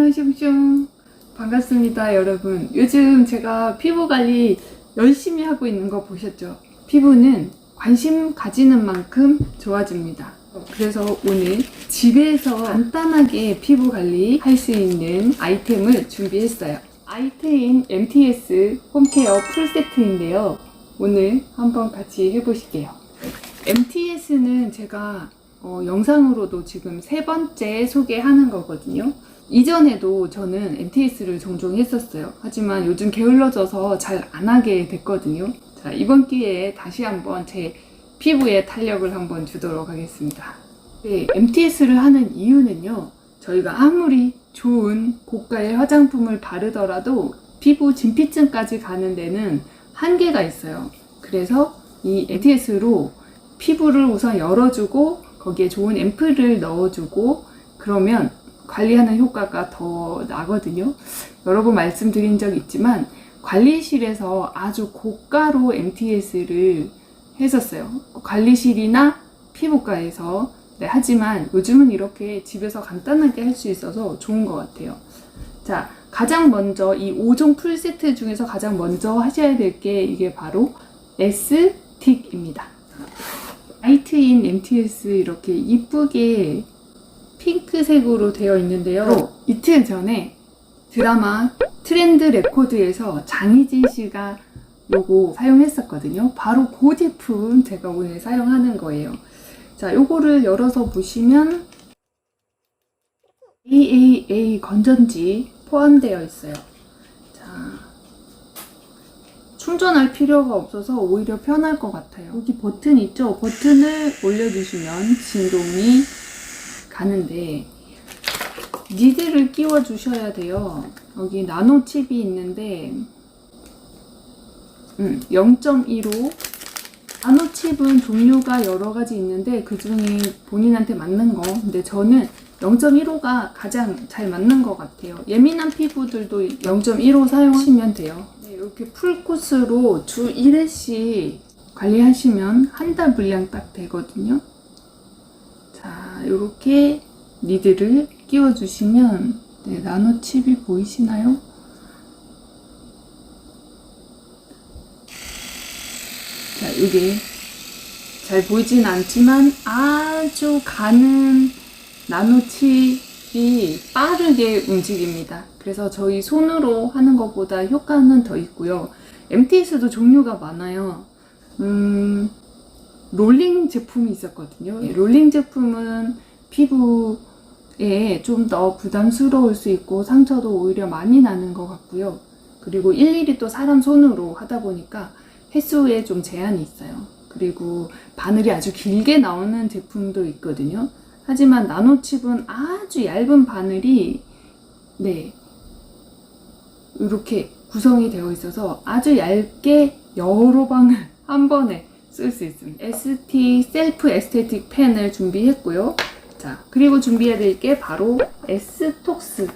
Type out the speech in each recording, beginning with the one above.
안녕하십시오. 반갑습니다, 여러분. 요즘 제가 피부 관리 열심히 하고 있는 거 보셨죠? 피부는 관심 가지는 만큼 좋아집니다. 그래서 오늘 집에서 간단하게 피부 관리 할 수 있는 아이템을 준비했어요. 아이테인 MTS 홈케어 풀세트인데요. 오늘 한번 같이 해보실게요. MTS는 제가 영상으로도 지금 3번째 소개하는 거거든요. 이전에도 저는 MTS를 종종 했었어요. 하지만 요즘 게을러져서 잘 안 하게 됐거든요. 자, 이번 기회에 다시 한번 제 피부에 탄력을 한번 주도록 하겠습니다. 네, MTS를 하는 이유는요, 저희가 아무리 좋은 고가의 화장품을 바르더라도 피부 진피층까지 가는 데는 한계가 있어요. 그래서 이 MTS로 피부를 우선 열어주고 거기에 좋은 앰플을 넣어주고 그러면 관리하는 효과가 더 나거든요. 여러 번 말씀드린 적 있지만 관리실에서 아주 고가로 MTS를 했었어요. 관리실이나 피부과에서. 네, 하지만 요즘은 이렇게 집에서 간단하게 할 수 있어서 좋은 것 같아요. 자, 가장 먼저 이 5종 풀세트 중에서 가장 먼저 하셔야 될 게 이게 바로 S틱입니다. 아이테인 MTS 이렇게 이쁘게 핑크색으로 되어 있는데요. 이틀 전에 드라마 트렌드 레코드에서 장희진 씨가 요거 사용했었거든요. 바로 그 제품 제가 오늘 사용하는 거예요. 자, 요거를 열어서 보시면 AAA 건전지 포함되어 있어요. 자, 충전할 필요가 없어서 오히려 편할 것 같아요. 여기 버튼 있죠? 버튼을 올려주시면 진동이 가는데 니드를 끼워 주셔야 돼요. 여기 나노 칩이 있는데 0.15 나노 칩은 종류가 여러 가지 있는데 그 중에 본인한테 맞는 거, 근데 저는 0.15가 가장 잘 맞는 것 같아요. 예민한 피부들도 0.15 사용하시면 돼요. 네, 이렇게 풀코스로 주 1회씩 관리하시면 한 달 분량 딱 되거든요. 자, 이렇게 니드를 끼워주시면, 네, 나노 칩이 보이시나요? 자, 이게 잘 보이진 않지만 아주 가는 나노 칩이 빠르게 움직입니다. 그래서 저희 손으로 하는 것보다 효과는 더 있고요. MTS도 종류가 많아요. 롤링 제품이 있었거든요. 롤링 제품은 피부에 좀 더 부담스러울 수 있고 상처도 오히려 많이 나는 것 같고요. 그리고 일일이 또 사람 손으로 하다 보니까 횟수에 좀 제한이 있어요. 그리고 바늘이 아주 길게 나오는 제품도 있거든요. 하지만 나노칩은 아주 얇은 바늘이, 네, 이렇게 구성이 되어 있어서 아주 얇게 여러 방을 한 번에 쓸 수 있습니다. ST 셀프 에스테틱 펜을 준비했고요. 자, 그리고 준비해야 될 게 바로 S톡스,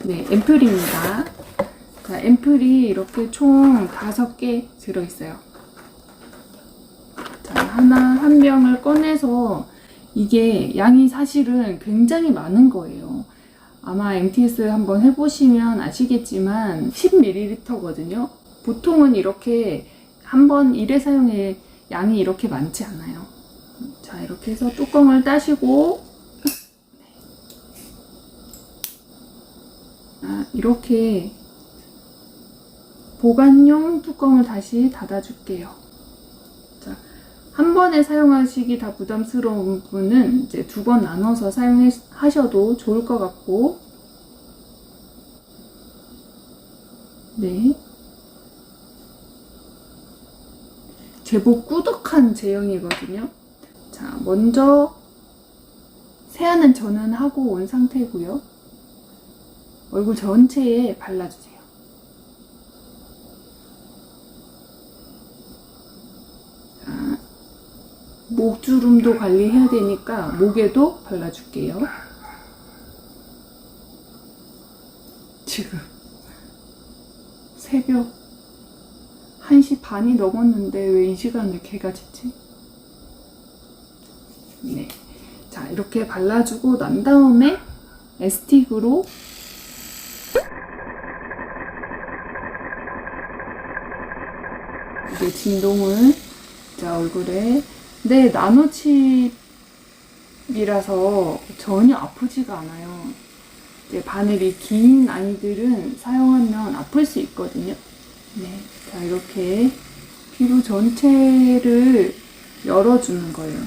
네, 앰플입니다. 자, 앰플이 이렇게 총 5개 들어있어요. 자, 한 병을 꺼내서 이게 양이 사실은 굉장히 많은 거예요. 아마 MTS 한번 해보시면 아시겠지만 10ml거든요. 보통은 이렇게 한번 1회 사용에 양이 이렇게 많지 않아요. 자, 이렇게 해서 뚜껑을 따시고, 이렇게 보관용 뚜껑을 다시 닫아줄게요. 자, 한 번에 사용하시기 다 부담스러운 분은 이제 2번 나눠서 사용하셔도 좋을 것 같고, 네. 제법 꾸덕한 제형이거든요. 자, 먼저 세안은 저는 하고 온 상태고요. 얼굴 전체에 발라주세요. 자, 목주름도 관리해야 되니까 목에도 발라줄게요. 지금 새벽 1시 반이 넘었는데 왜 이 시간에 개가 짖지? 네. 자, 이렇게 발라주고 난 다음에 에스틱으로 이게 진동을 자 얼굴에 근데 나노칩이라서 전혀 아프지가 않아요. 이제 바늘이 긴 아이들은 사용하면 아플 수 있거든요. 네, 자 이렇게 피부 전체를 열어주는 거예요.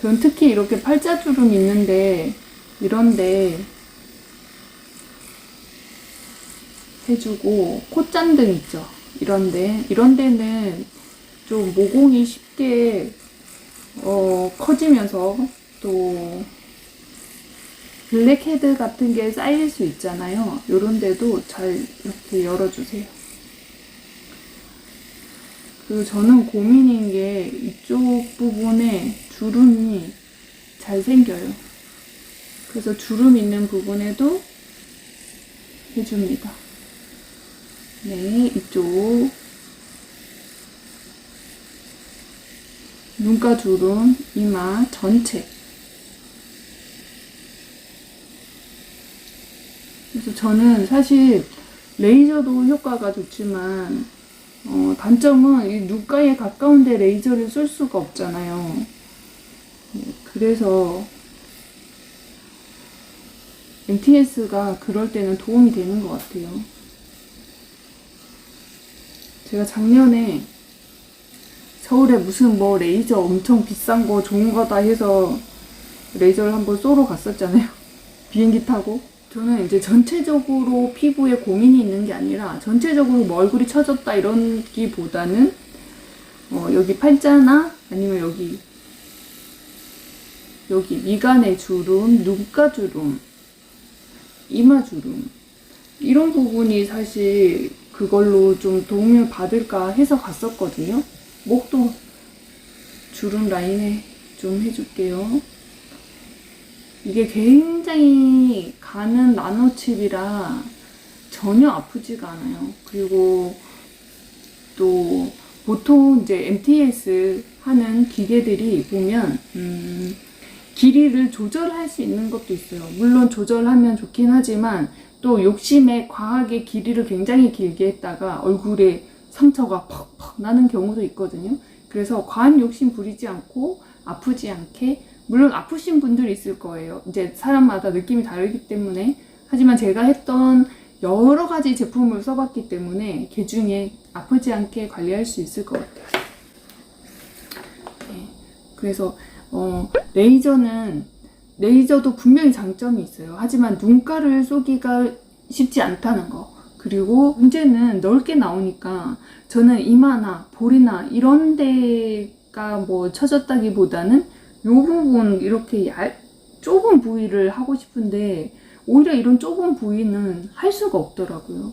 전 특히 이렇게 팔자주름 있는데 이런데 해주고 콧잔등 있죠. 이런 데는 좀 모공이 쉽게 커지면서 또 블랙헤드 같은 게 쌓일 수 있잖아요. 요런 데도 잘 이렇게 열어주세요. 그리고 저는 고민인 게 이쪽 부분에 주름이 잘 생겨요. 그래서 주름 있는 부분에도 해줍니다. 네, 이쪽 눈가 주름, 이마 전체. 그래서 저는 사실 레이저도 효과가 좋지만 단점은 이 눈가에 가까운데 레이저를 쏠 수가 없잖아요. 그래서 MTS가 그럴 때는 도움이 되는 것 같아요. 제가 작년에 서울에 무슨 뭐 레이저 엄청 비싼 거 좋은 거다 해서 레이저를 한번 쏘러 갔었잖아요. 비행기 타고. 저는 이제 전체적으로 피부에 고민이 있는 게 아니라 전체적으로 뭐 얼굴이 처졌다 이런 기보다는 여기 팔자나 아니면 여기 미간의 주름, 눈가 주름, 이마 주름 이런 부분이 사실 그걸로 좀 도움을 받을까 해서 갔었거든요. 목도 주름 라인에 좀 해줄게요. 이게 굉장히 가는 나노칩이라 전혀 아프지가 않아요. 그리고 또 보통 이제 MTS 하는 기계들이 보면 길이를 조절할 수 있는 것도 있어요. 물론 조절하면 좋긴 하지만 또 욕심에 과하게 길이를 굉장히 길게 했다가 얼굴에 상처가 퍽퍽 나는 경우도 있거든요. 그래서 과한 욕심 부리지 않고 아프지 않게, 물론 아프신 분들이 있을 거예요. 이제 사람마다 느낌이 다르기 때문에. 하지만 제가 했던 여러 가지 제품을 써봤기 때문에 그 중에 아프지 않게 관리할 수 있을 것 같아요. 네. 그래서 레이저도 분명히 장점이 있어요. 하지만 눈가를 쏘기가 쉽지 않다는 거. 그리고 문제는 넓게 나오니까 저는 이마나 볼이나 이런 데가 뭐 처졌다기보다는 이 부분 이렇게 좁은 부위를 하고 싶은데 오히려 이런 좁은 부위는 할 수가 없더라고요.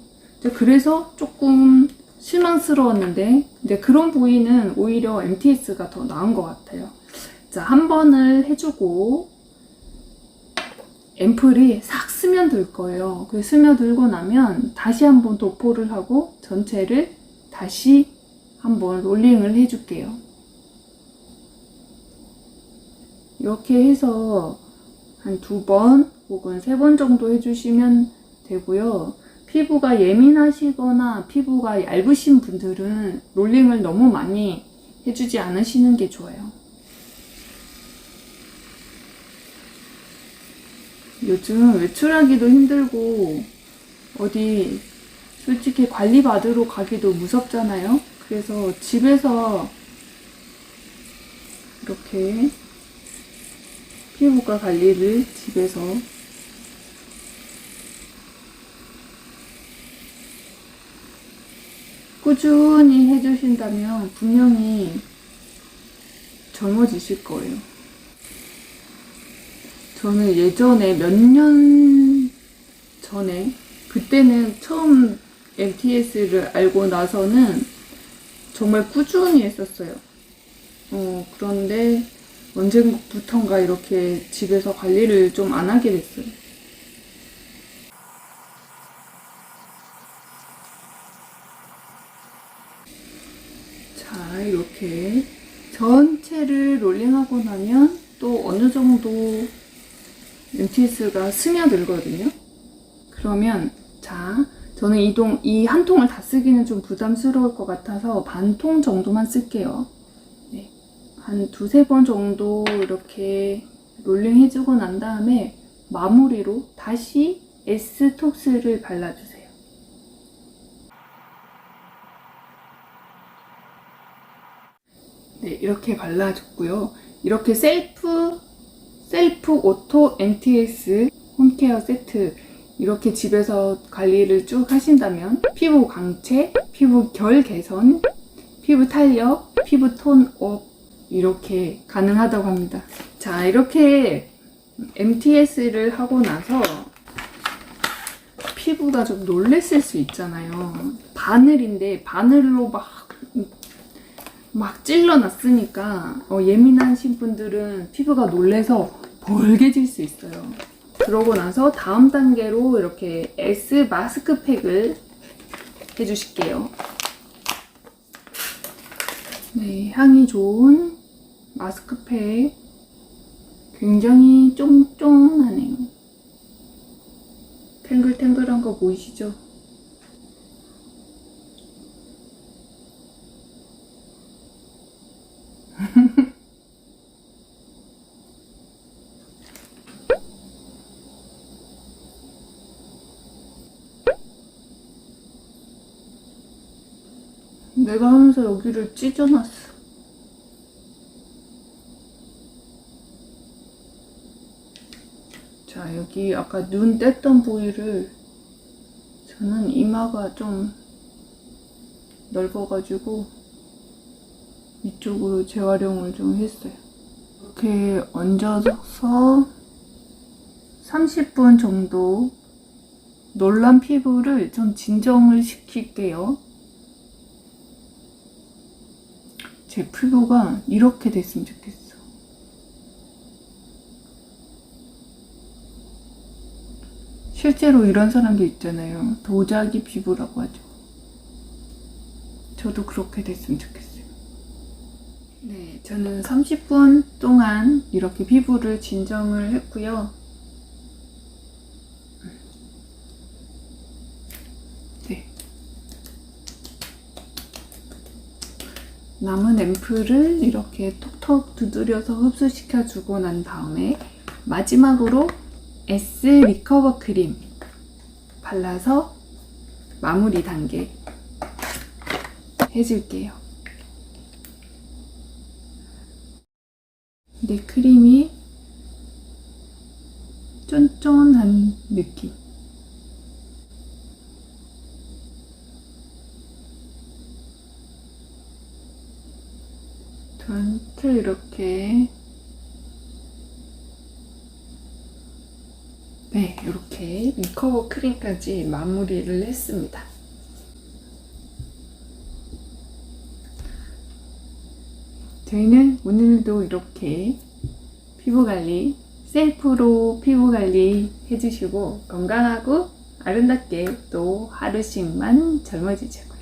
그래서 조금 실망스러웠는데 이제 그런 부위는 오히려 MTS가 더 나은 것 같아요. 자, 한 번을 해주고 앰플이 싹 스며들 거예요. 그 스며들고 나면 다시 한번 도포를 하고 전체를 다시 한번 롤링을 해줄게요. 이렇게 해서 한 2번 혹은 3번 정도 해주시면 되고요. 피부가 예민하시거나 피부가 얇으신 분들은 롤링을 너무 많이 해주지 않으시는 게 좋아요. 요즘 외출하기도 힘들고 어디 솔직히 관리 받으러 가기도 무섭잖아요. 그래서 집에서 이렇게 피부과 관리를 집에서 꾸준히 해주신다면 분명히 젊어지실 거예요. 저는 예전에 몇 년 전에 그때는 처음 MTS를 알고 나서는 정말 꾸준히 했었어요. 그런데 언제부턴가 이렇게 집에서 관리를 좀 안 하게 됐어요. 자, 이렇게 전체를 롤링하고 나면 또 어느 정도 MTS가 스며들거든요. 그러면 자, 저는 이 한 통을 다 쓰기는 좀 부담스러울 것 같아서 반 통 정도만 쓸게요. 네. 한 두세 번 정도 이렇게 롤링 해주고 난 다음에 마무리로 다시 에스톡스를 발라주세요. 네, 이렇게 발라줬고요. 이렇게 셀프 오토 MTS 홈케어 세트 이렇게 집에서 관리를 쭉 하신다면 피부 광채, 피부 결 개선, 피부 탄력, 피부 톤업 이렇게 가능하다고 합니다. 자, 이렇게 MTS를 하고 나서 피부가 좀 놀랬을 수 있잖아요. 바늘인데 바늘로 막 찔러놨으니까 예민하신 분들은 피부가 놀래서 벌개질 수 있어요. 그러고 나서 다음 단계로 이렇게 S 마스크팩을 해주실게요. 네, 향이 좋은 마스크팩 굉장히 쫑쫑하네요. 탱글탱글한 거 보이시죠? 내가 하면서 여기를 찢어놨어. 자, 여기 아까 눈 뗐던 부위를 저는 이마가 좀 넓어가지고 이쪽으로 재활용을 좀 했어요. 이렇게 얹어서 30분 정도 놀란 피부를 좀 진정을 시킬게요. 제 피부가 이렇게 됐으면 좋겠어. 실제로 이런 사람도 있잖아요. 도자기 피부라고 하죠. 저도 그렇게 됐으면 좋겠어요. 네, 저는 30분 동안 이렇게 피부를 진정을 했고요. 네. 남은 앰플을 이렇게 톡톡 두드려서 흡수시켜주고 난 다음에 마지막으로 S 리커버 크림 발라서 마무리 단계 해줄게요. 근데 크림이 쫀쫀한 느낌. 전체 이렇게 네, 이렇게 리커버 크림까지 마무리를 했습니다. 저희는 오늘도 이렇게 피부관리, 셀프로 피부관리 해주시고 건강하고 아름답게 또 하루씩만 젊어지자고